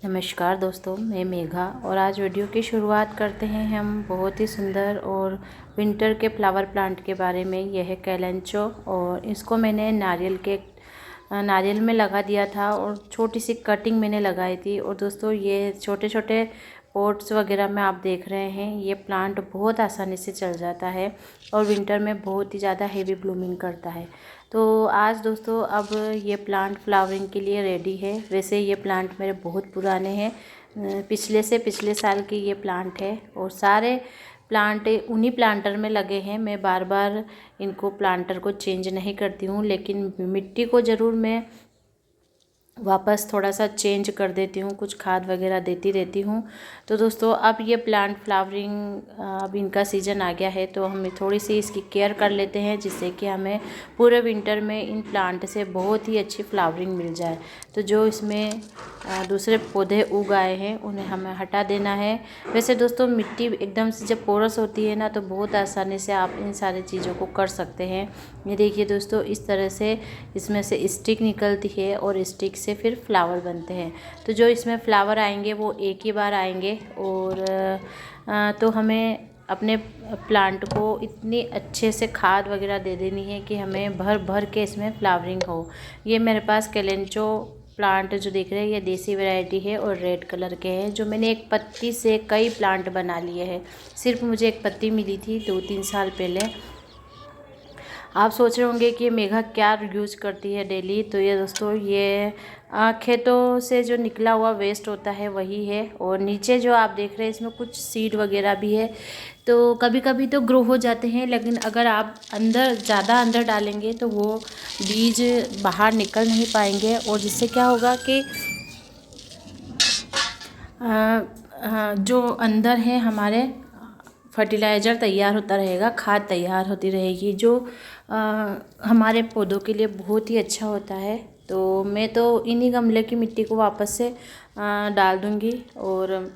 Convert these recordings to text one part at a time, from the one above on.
नमस्कार दोस्तों, मैं मेघा और आज वीडियो की शुरुआत करते हैं हम बहुत ही सुंदर और विंटर के फ्लावर प्लांट के बारे में। यह है कैलेंचो और इसको मैंने नारियल में लगा दिया था और छोटी सी कटिंग मैंने लगाई थी। और दोस्तों ये छोटे छोटे पॉट्स वगैरह में आप देख रहे हैं, ये प्लांट बहुत आसानी से चल जाता है और विंटर में बहुत ही ज़्यादा हेवी ब्लूमिंग करता है। तो आज दोस्तों अब ये प्लांट फ्लावरिंग के लिए रेडी है। वैसे ये प्लांट मेरे बहुत पुराने हैं, पिछले साल के ये प्लांट है और सारे प्लांट उन्हीं प्लांटर में लगे हैं। मैं बार बार इनको प्लांटर को चेंज नहीं करती हूँ, लेकिन मिट्टी को ज़रूर मैं वापस थोड़ा सा चेंज कर देती हूँ, कुछ खाद वगैरह देती रहती हूँ। तो दोस्तों अब ये प्लांट फ्लावरिंग, अब इनका सीज़न आ गया है तो हम थोड़ी सी इसकी केयर कर लेते हैं, जिससे कि हमें पूरे विंटर में इन प्लांट से बहुत ही अच्छी फ्लावरिंग मिल जाए। तो जो इसमें दूसरे पौधे उग आए हैं उन्हें हमें हटा देना है। वैसे दोस्तों मिट्टी एकदम से जब पोरस होती है ना, तो बहुत आसानी से आप इन सारी चीज़ों को कर सकते हैं। ये देखिए दोस्तों, इस तरह से इसमें से स्टिक निकलती है और स्टिक से फिर फ्लावर बनते हैं। तो जो इसमें फ्लावर आएंगे वो एक ही बार आएंगे। और तो हमें अपने प्लांट को इतनी अच्छे से खाद वगैरह दे देनी है कि हमें भर भर के इसमें फ्लावरिंग हो। ये मेरे पास कैलेंचो प्लांट जो देख रहे हैं, ये देसी वैरायटी है और रेड कलर के हैं, जो मैंने एक पत्ती से कई प्लांट बना लिए हैं। सिर्फ मुझे एक पत्ती मिली थी 2-3 साल पहले। आप सोच रहे होंगे कि मेघा क्या यूज़ करती है डेली। तो ये दोस्तों ये खेतों से जो निकला हुआ वेस्ट होता है वही है। और नीचे जो आप देख रहे हैं इसमें कुछ सीड वगैरह भी है, तो कभी कभी तो ग्रो हो जाते हैं, लेकिन अगर आप ज़्यादा अंदर डालेंगे तो वो बीज बाहर निकल नहीं पाएंगे। और जिससे क्या होगा कि जो अंदर है हमारे फर्टिलाइज़र तैयार होता रहेगा, खाद तैयार होती रहेगी, जो हमारे पौधों के लिए बहुत ही अच्छा होता है। तो मैं तो इन्हीं गमले की मिट्टी को वापस से डाल दूँगी। और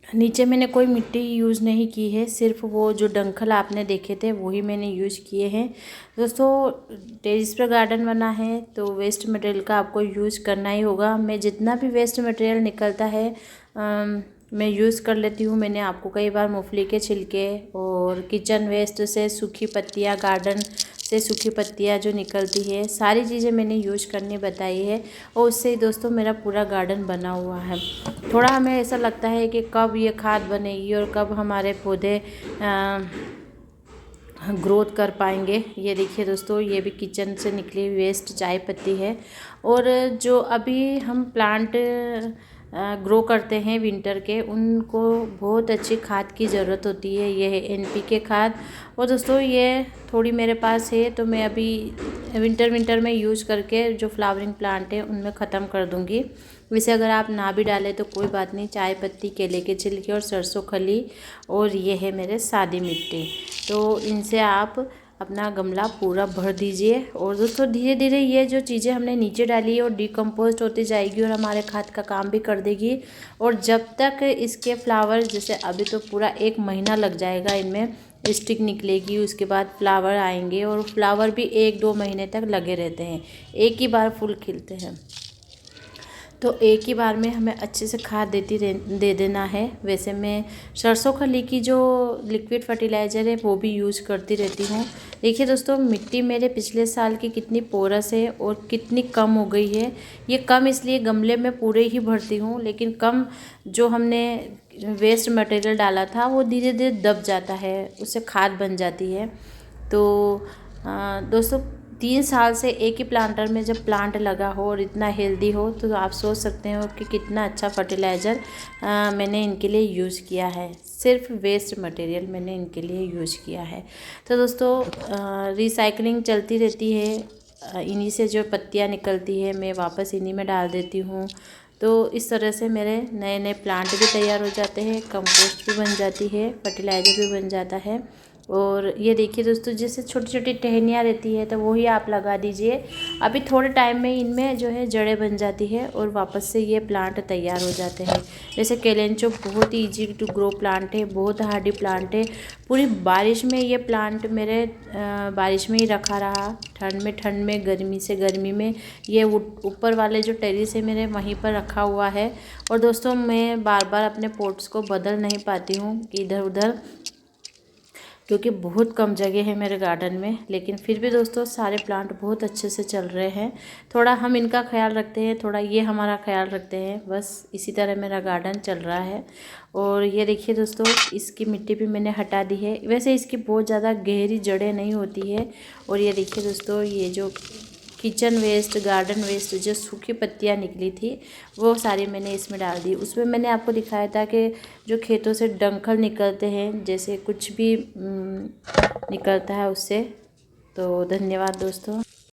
नीचे मैंने कोई मिट्टी यूज़ नहीं की है, सिर्फ वो जो डंखल आपने देखे थे वही मैंने यूज़ किए हैं। दोस्तों टेरेस पर गार्डन बना है तो वेस्ट मटेरियल का आपको यूज़ करना ही होगा। मैं जितना भी वेस्ट मटेरियल निकलता है मैं यूज़ कर लेती हूँ। मैंने आपको कई बार मूंगफली के छिलके और किचन वेस्ट से सूखी पत्तियाँ, गार्डन से सूखी पत्तियाँ जो निकलती है, सारी चीज़ें मैंने यूज करनी बताई है। और उससे दोस्तों मेरा पूरा गार्डन बना हुआ है। थोड़ा हमें ऐसा लगता है कि कब ये खाद बनेगी और कब हमारे पौधे ग्रोथ कर पाएंगे। ये देखिए दोस्तों, ये भी किचन से निकली वेस्ट चाय पत्ती है। और जो अभी हम प्लांट ग्रो करते हैं विंटर के, उनको बहुत अच्छी खाद की ज़रूरत होती है। ये है NPK खाद। और दोस्तों ये थोड़ी मेरे पास है, तो मैं अभी विंटर में यूज़ करके जो फ्लावरिंग प्लांट है उनमें ख़त्म कर दूँगी। वैसे अगर आप ना भी डालें तो कोई बात नहीं, चाय पत्ती, केले के छिलके और सरसों खली और ये है मेरे सादी मिट्टी, तो इनसे आप अपना गमला पूरा भर दीजिए। और दोस्तों धीरे धीरे ये जो चीज़ें हमने नीचे डाली है और डिकम्पोस्ट होती जाएगी और हमारे खाद का काम भी कर देगी। और जब तक इसके फ्लावर, जैसे अभी तो पूरा 1 महीना लग जाएगा, इनमें स्टिक निकलेगी, उसके बाद फ्लावर आएंगे और फ्लावर भी 1-2 महीने तक लगे रहते हैं, एक ही बार फूल खिलते हैं। तो एक ही बार में हमें अच्छे से खाद दे देना है। वैसे मैं सरसों खली की जो लिक्विड फर्टिलाइज़र है वो भी यूज़ करती रहती हूँ। देखिए दोस्तों, मिट्टी मेरे पिछले साल की कितनी पोरस है और कितनी कम हो गई है। ये कम इसलिए गमले में पूरे ही भरती हूँ, लेकिन कम जो हमने वेस्ट मटेरियल डाला था वो धीरे धीरे दब जाता है, उससे खाद बन जाती है। तो दोस्तों 3 साल से एक ही प्लांटर में जब प्लांट लगा हो और इतना हेल्दी हो, तो आप सोच सकते हो कि कितना अच्छा फर्टिलाइज़र मैंने इनके लिए यूज़ किया है। सिर्फ वेस्ट मटेरियल मैंने इनके लिए यूज़ किया है। तो दोस्तों रिसाइकलिंग चलती रहती है, इन्हीं से जो पत्तियाँ निकलती है मैं वापस इन्हीं में डाल देती हूँ। तो इस तरह से मेरे नए नए प्लांट भी तैयार हो जाते हैं, कंपोस्ट भी बन जाती है, फर्टिलाइज़र भी बन जाता है। और ये देखिए दोस्तों, जैसे छोटी छोटी टहनियाँ रहती है तो वही आप लगा दीजिए। अभी थोड़े टाइम में इनमें जो है जड़ें बन जाती है और वापस से ये प्लांट तैयार हो जाते हैं। वैसे कैलेंचो बहुत ही ईजी टू ग्रो प्लांट है, बहुत हार्डी प्लांट है। पूरी बारिश में ये प्लांट मेरे बारिश में ही रखा रहा, ठंड में, गर्मी से गर्मी में ये ऊपर वाले जो टेरेस है मेरे वहीं पर रखा हुआ है। और दोस्तों मैं बार बार अपने पॉट्स को बदल नहीं पाती हूँ इधर उधर, क्योंकि बहुत कम जगह है मेरे गार्डन में। लेकिन फिर भी दोस्तों सारे प्लांट बहुत अच्छे से चल रहे हैं। थोड़ा हम इनका ख्याल रखते हैं, थोड़ा ये हमारा ख्याल रखते हैं, बस इसी तरह मेरा गार्डन चल रहा है। और ये देखिए दोस्तों, इसकी मिट्टी भी मैंने हटा दी है। वैसे इसकी बहुत ज़्यादा गहरी जड़ें नहीं होती है। और ये देखिए दोस्तों, ये जो किचन वेस्ट, गार्डन वेस्ट, जो सूखी पत्तियाँ निकली थी वो सारी मैंने इसमें डाल दी। उसमें मैंने आपको दिखाया था कि जो खेतों से डंठल निकलते हैं, जैसे कुछ भी निकलता है उससे। तो धन्यवाद दोस्तों।